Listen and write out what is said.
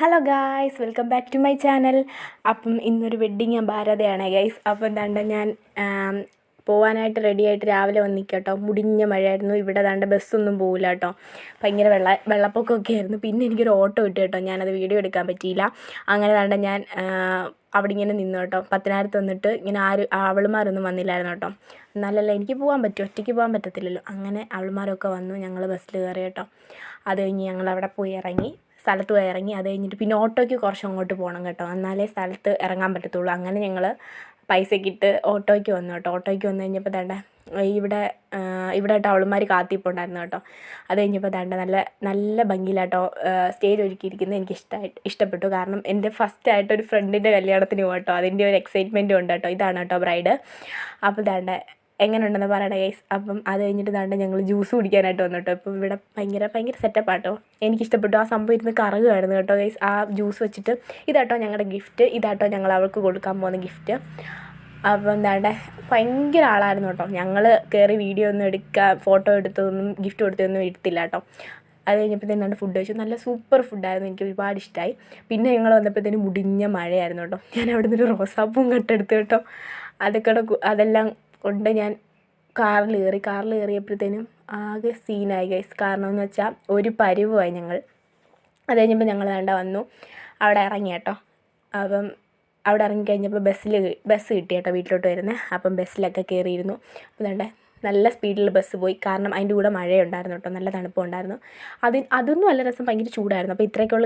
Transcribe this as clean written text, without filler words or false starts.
Hello guys, welcome back to my channel. അപ്പം ഇന്നൊരു wedding ഭാരതയാണ് guys. അപ്പം എന്താണ്ട് ഞാൻ പോകാനായിട്ട് റെഡിയായിട്ട് രാവിലെ വന്ന് നിൽക്കട്ടോ. മുടിഞ്ഞ മഴയായിരുന്നു. ഇവിടെ ദാണ്ട് ബസ്സൊന്നും പോകില്ല കേട്ടോ. ഭയങ്കര വെള്ളപ്പൊക്കമൊക്കെ ആയിരുന്നു. പിന്നെ എനിക്കൊരു ഓട്ടോ കിട്ടി കേട്ടോ. ഞാനത് വീഡിയോ എടുക്കാൻ പറ്റിയില്ല. അങ്ങനെ ദാണ്ട് ഞാൻ അവിടെ ഇങ്ങനെ നിന്നു കേട്ടോ. പത്തനാപുരത്ത് വന്നിട്ട് ഇങ്ങനെ അവളുമാരൊന്നും വന്നില്ലായിരുന്നു കേട്ടോ. എന്നാലല്ലേ എനിക്ക് പോകാൻ പറ്റും, ഒറ്റയ്ക്ക് പോകാൻ പറ്റത്തില്ലല്ലോ. അങ്ങനെ അവളുമാരൊക്കെ വന്നു, ഞങ്ങൾ ബസ്സിൽ കയറി കേട്ടോ. അത് കഴിഞ്ഞ് ഞങ്ങളവിടെ പോയി ഇറങ്ങി, സ്ഥലത്ത് പോയി ഇറങ്ങി. അത് കഴിഞ്ഞിട്ട് പിന്നെ ഓട്ടോയ്ക്ക് കുറച്ച് അങ്ങോട്ട് പോകണം കേട്ടോ, എന്നാലേ സ്ഥലത്ത് ഇറങ്ങാൻ പറ്റത്തുള്ളൂ. അങ്ങനെ ഞങ്ങൾ പൈസയൊക്കെ ഇട്ട് ഓട്ടോയ്ക്ക് വന്നു കേട്ടോ. ഓട്ടോയ്ക്ക് വന്നു കഴിഞ്ഞപ്പോൾ ദാണ്ട ഇവിടെ കേട്ടോ അവളുമാർ കാത്തിപ്പുണ്ടായിരുന്നു കേട്ടോ. അത് കഴിഞ്ഞപ്പോൾ ദാണ്ട നല്ല ഭംഗിയിലാട്ടോ സ്റ്റേജ് ഒരുക്കിയിരിക്കുന്നത്. എനിക്ക് ഇഷ്ടപ്പെട്ടു. കാരണം എൻ്റെ ഫസ്റ്റായിട്ടൊരു ഫ്രണ്ടിൻ്റെ കല്യാണത്തിന് പോകട്ടോ, അതിൻ്റെ ഒരു എക്സൈറ്റ്മെൻറ്റും ഉണ്ട് കേട്ടോ. ഇതാണ് കേട്ടോ ബ്രൈഡ്. അപ്പോൾ ദാണ്ട എങ്ങനെ ഉണ്ടെന്ന് പറയണേ ഗൈസ്. അപ്പം അത് കഴിഞ്ഞിട്ട് ദാണ്ട് ഞങ്ങൾ ജ്യൂസ് കുടിക്കാനായിട്ട് വന്നു കേട്ടോ. ഇപ്പം ഇവിടെ ഭയങ്കര സെറ്റപ്പാട്ടോ. എനിക്കിഷ്ടപ്പെട്ടു. ആ സംഭവം ഇരുന്ന് കറങ്ങുമായിരുന്നു കേട്ടോ ഗൈസ്. ആ ജ്യൂസ് വെച്ചിട്ട് ഇതാട്ടോ ഞങ്ങളുടെ ഗിഫ്റ്റ്, ഇതാട്ടോ ഞങ്ങൾ അവൾക്ക് കൊടുക്കാൻ പോകുന്ന ഗിഫ്റ്റ്. അപ്പം എന്താണ്ട് ഭയങ്കര ആളായിരുന്നു കേട്ടോ. ഞങ്ങൾ കയറി വീഡിയോ ഒന്നും ഫോട്ടോ എടുത്തൊന്നും ഗിഫ്റ്റ് കൊടുത്തൊന്നും എടുത്തില്ല കേട്ടോ. അത് കഴിഞ്ഞപ്പോഴത്തേനും ഫുഡ് കഴിച്ചു. നല്ല സൂപ്പർ ഫുഡായിരുന്നു, എനിക്ക് ഒരുപാട് ഇഷ്ടമായി. പിന്നെ ഞങ്ങൾ വന്നപ്പോഴത്തേനും മുടിഞ്ഞ മഴയായിരുന്നു കേട്ടോ. ഞാൻ അവിടെ നിന്നൊരു റോസാപ്പൂവും കട്ടെടുത്തു കേട്ടോ. അതെല്ലാം കൊണ്ട് ഞാൻ കാറിൽ കയറിയപ്പോഴത്തേനും ആകെ സീനായി ഗൈസ്. കാരണം എന്ന് വെച്ചാൽ ഒരു പരുവമായി ഞങ്ങൾ. അത് കഴിഞ്ഞപ്പോൾ ഞങ്ങൾ വന്നു അവിടെ ഇറങ്ങി കേട്ടോ. അപ്പം അവിടെ ഇറങ്ങിക്കഴിഞ്ഞപ്പോൾ ബസ് കിട്ടി കേട്ടോ വീട്ടിലോട്ട് വരുന്നത്. അപ്പം ബസ്സിലൊക്കെ കയറിയിരുന്നു. അപ്പോൾ നല്ല സ്പീഡിൽ ബസ് പോയി. കാരണം അതിൻ്റെ കൂടെ മഴയുണ്ടായിരുന്നു കേട്ടോ, നല്ല തണുപ്പുണ്ടായിരുന്നു. അതൊന്നും അല്ല രസം, ഭയങ്കര ചൂടായിരുന്നു. അപ്പോൾ ഇത്രയൊക്കെയുള്ള